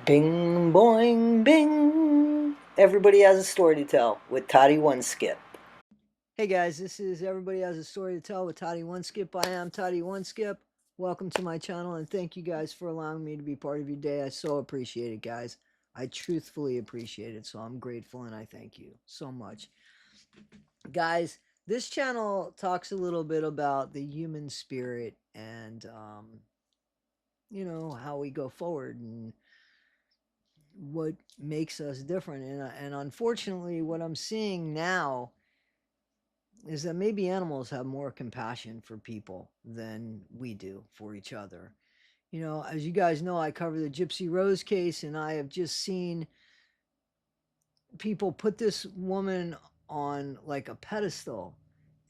Bing, boing, bing. Everybody has a story to tell with Toddie One Skip. Hey guys, this is Everybody Has a Story to Tell with Toddie One Skip. I am Toddie One Skip. Welcome to my channel and thank you guys for allowing me to be part of your day. I so appreciate it, guys. I truthfully appreciate it, so I'm grateful and I thank you so much. Guys, this channel talks a little bit about the human spirit and, how we go forward and what makes us different. And unfortunately, what I'm seeing now is that maybe animals have more compassion for people than we do for each other. You know, as you guys know, I cover the Gypsy Rose case, and I have just seen people put this woman on like a pedestal.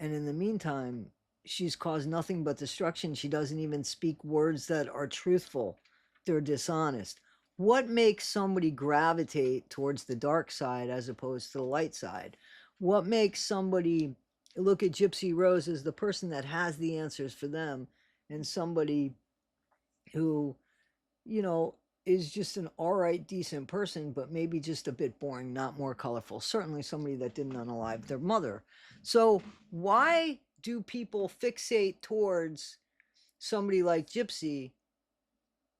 And in the meantime, she's caused nothing but destruction. She doesn't even speak words that are truthful, they're dishonest. What makes somebody gravitate towards the dark side as opposed to the light side? What makes somebody look at Gypsy Rose as the person that has the answers for them, and somebody who, you know, is just an all right, decent person, but maybe just a bit boring, not more colorful? Certainly somebody that didn't unalive their mother. So why do people fixate towards somebody like Gypsy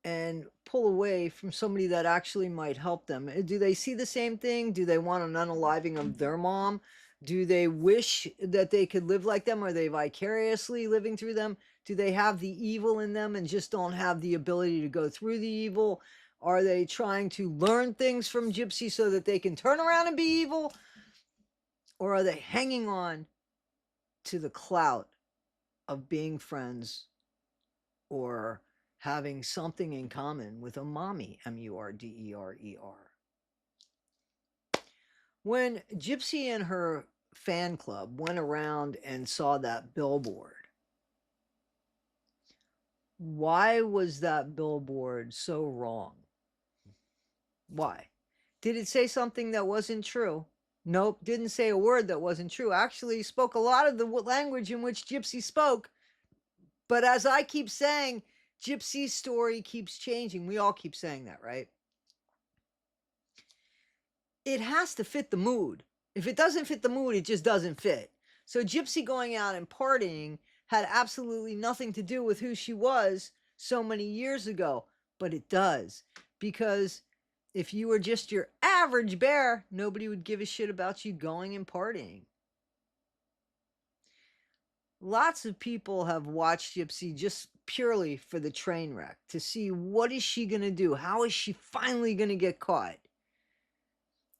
and pull away from somebody that actually might help them? Do they see the same thing? Do they want an unaliving of their mom? Do they wish that they could live like them? Are they vicariously living through them? Do they have the evil in them and just don't have the ability to go through the evil? Are they trying to learn things from Gypsy so that they can turn around and be evil? Or are they hanging on to the clout of being friends or having something in common with a mommy, Murderer? When Gypsy and her fan club went around and saw that billboard, why was that billboard so wrong? Why? Did it say something that wasn't true? Nope, didn't say a word that wasn't true. Actually spoke a lot of the language in which Gypsy spoke. But as I keep saying, Gypsy's story keeps changing. We all keep saying that, right? It has to fit the mood. If it doesn't fit the mood, it just doesn't fit. So Gypsy going out and partying had absolutely nothing to do with who she was so many years ago. But it does. Because if you were just your average bear, nobody would give a shit about you going and partying. Lots of people have watched Gypsy just purely for the train wreck, to see what is she going to do? How is she finally going to get caught?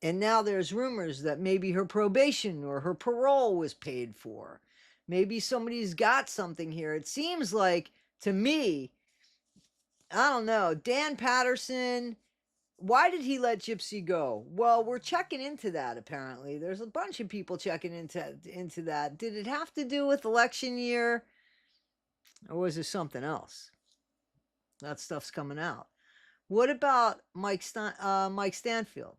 And now there's rumors that maybe her probation or her parole was paid for. Maybe somebody's got something here. It seems like, to me, I don't know, Dan Patterson, why did he let Gypsy go? Well, we're checking into that, apparently. There's a bunch of people checking into that. Did it have to do with election year? Or was it something else? That stuff's coming out. What about Mike Stanfield?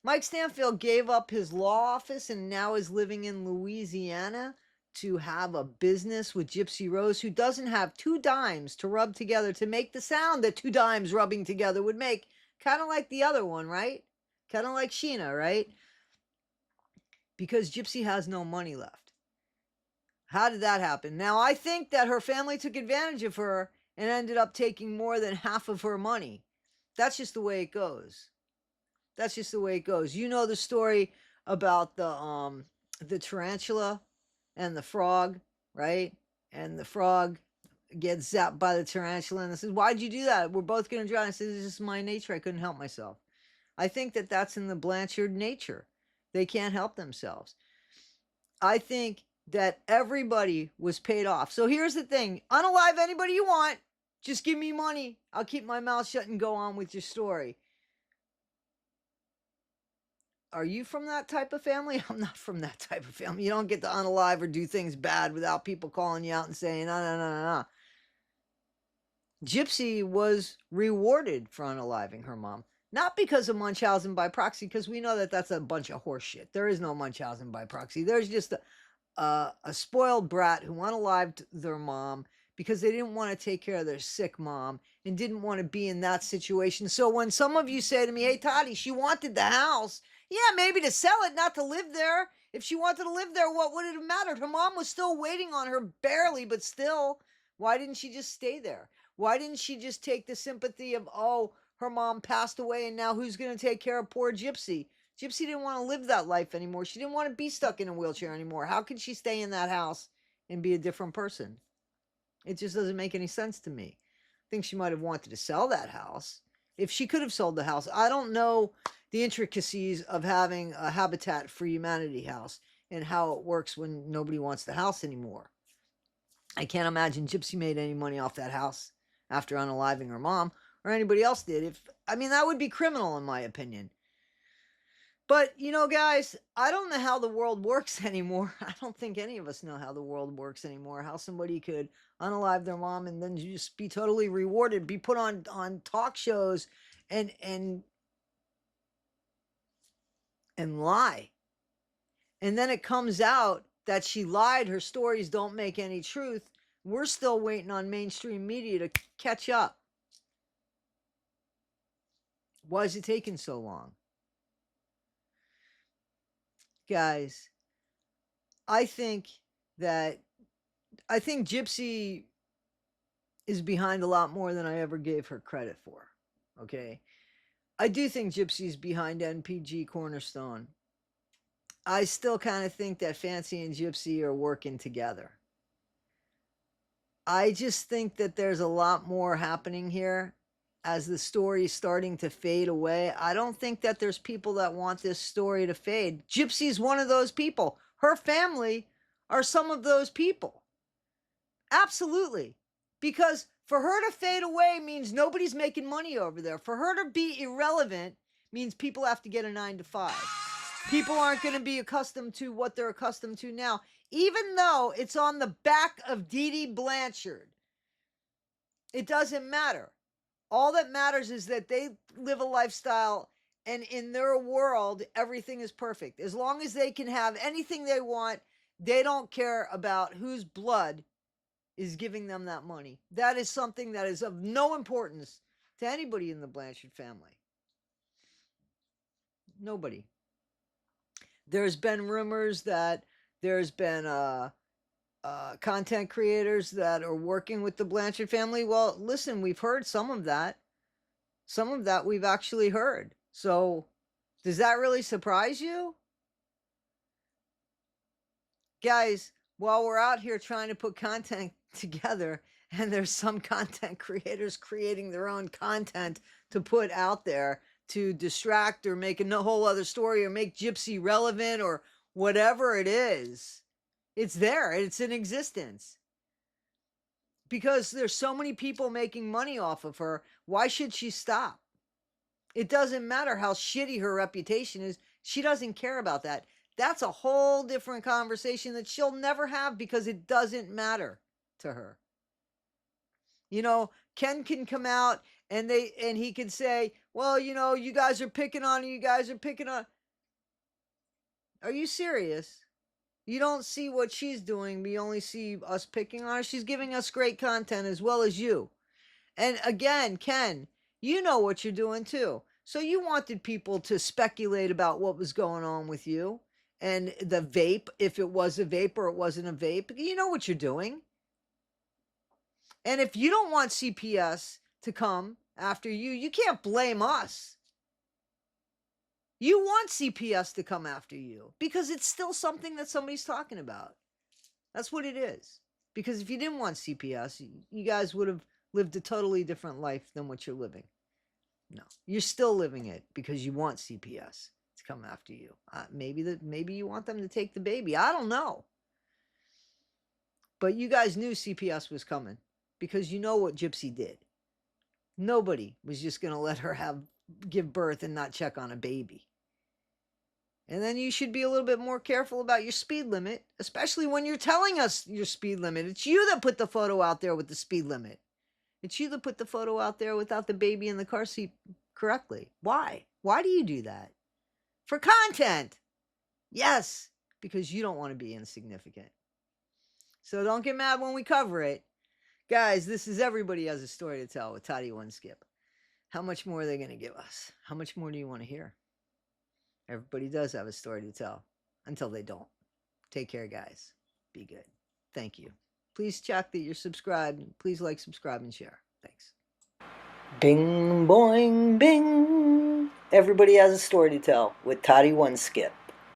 Mike Stanfield gave up his law office and now is living in Louisiana to have a business with Gypsy Rose, who doesn't have two dimes to rub together to make the sound that two dimes rubbing together would make. Kind of like the other one, right? Kind of like Sheena, right? Because Gypsy has no money left. How did that happen? Now, I think that her family took advantage of her and ended up taking more than half of her money. That's just the way it goes. That's just the way it goes. You know the story about the tarantula and the frog, right? And the frog gets zapped by the tarantula and says, "Why'd you do that? We're both going to drown." I said, "It's just my nature. I couldn't help myself." I think that that's in the Blanchard nature. They can't help themselves. I think that everybody was paid off. So here's the thing. Unalive anybody you want. Just give me money. I'll keep my mouth shut and go on with your story. Are you from that type of family? I'm not from that type of family. You don't get to unalive or do things bad without people calling you out and saying, no, no, no, no, no. Gypsy was rewarded for unaliving her mom. Not because of Munchausen by proxy, because we know that that's a bunch of horse shit. There is no Munchausen by proxy. There's just a spoiled brat who unalived their mom because they didn't want to take care of their sick mom and didn't want to be in that situation. So when some of you say to me, hey, Toddie, she wanted the house. Yeah, maybe to sell it, not to live there. If she wanted to live there, what would it have mattered? Her mom was still waiting on her, barely, but still. Why didn't she just stay there? Why didn't she just take the sympathy of, oh, her mom passed away and now who's going to take care of poor Gypsy? Gypsy didn't want to live that life anymore. She didn't want to be stuck in a wheelchair anymore. How could she stay in that house and be a different person? It just doesn't make any sense to me. I think she might have wanted to sell that house. If she could have sold the house, I don't know the intricacies of having a Habitat for Humanity house and how it works when nobody wants the house anymore. I can't imagine Gypsy made any money off that house after unaliving her mom, or anybody else did. That would be criminal in my opinion. But, guys, I don't know how the world works anymore. I don't think any of us know how the world works anymore. How somebody could unalive their mom and then just be totally rewarded, be put on talk shows and lie. And then it comes out that she lied. Her stories don't make any truth. We're still waiting on mainstream media to catch up. Why is it taking so long? Guys, I think Gypsy is behind a lot more than I ever gave her credit for. Okay. I do think Gypsy's behind NPG Cornerstone. I still kind of think that Fancy and Gypsy are working together. I just think that there's a lot more happening here as the story is starting to fade away. I don't think that there's people that want this story to fade. Gypsy's one of those people. Her family are some of those people. Absolutely. Because for her to fade away means nobody's making money over there. For her to be irrelevant means people have to get a 9-to-5. People aren't going to be accustomed to what they're accustomed to now, even though it's on the back of Dee Dee Blanchard. It doesn't matter. All that matters is that they live a lifestyle, and in their world, everything is perfect. As long as they can have anything they want, they don't care about whose blood is giving them that money. That is something that is of no importance to anybody in the Blanchard family. Nobody. There's been rumors that there's been content creators that are working with the Blanchard family. Well, listen, we've heard some of that. Some of that we've actually heard. So, does that really surprise you? Guys, while we're out here trying to put content together, and there's some content creators creating their own content to put out there to distract or make a whole other story or make Gypsy relevant or whatever it is, it's there. It's in existence. Because there's so many people making money off of her, why should she stop? It doesn't matter how shitty her reputation is. She doesn't care about that. That's a whole different conversation that she'll never have because it doesn't matter to her. Ken can come out and he can say, well, you guys are picking on her, you guys are picking on. Are you serious? You don't see what she's doing, but you only see us picking on her. She's giving us great content as well as you. And again, Ken, you know what you're doing too. So you wanted people to speculate about what was going on with you and the vape, if it was a vape or it wasn't a vape. You know what you're doing. And if you don't want CPS to come after you, you can't blame us. You want CPS to come after you because it's still something that somebody's talking about. That's what it is. Because if you didn't want CPS, you guys would have lived a totally different life than what you're living. No, you're still living it because you want CPS to come after you. Maybe you want them to take the baby. I don't know. But you guys knew CPS was coming because you know what Gypsy did. Nobody was just going to let her give birth and not check on a baby. And then you should be a little bit more careful about your speed limit, especially when you're telling us your speed limit. It's you that put the photo out there with the speed limit. It's you that put the photo out there without the baby in the car seat correctly. Why? Why do you do that? For content. Yes, because you don't want to be insignificant. So don't get mad when we cover it, Guys, this is Everybody Has a Story to Tell with Toddie One Skip. How much more are they going to give us? How much more do you want to hear? Everybody does have a story to tell until they don't. Take care, guys. Be good. Thank you. Please check that you're subscribed. Please like, subscribe, and share. Thanks. Bing, boing, bing. Everybody Has a Story to Tell with Toddie One Skip.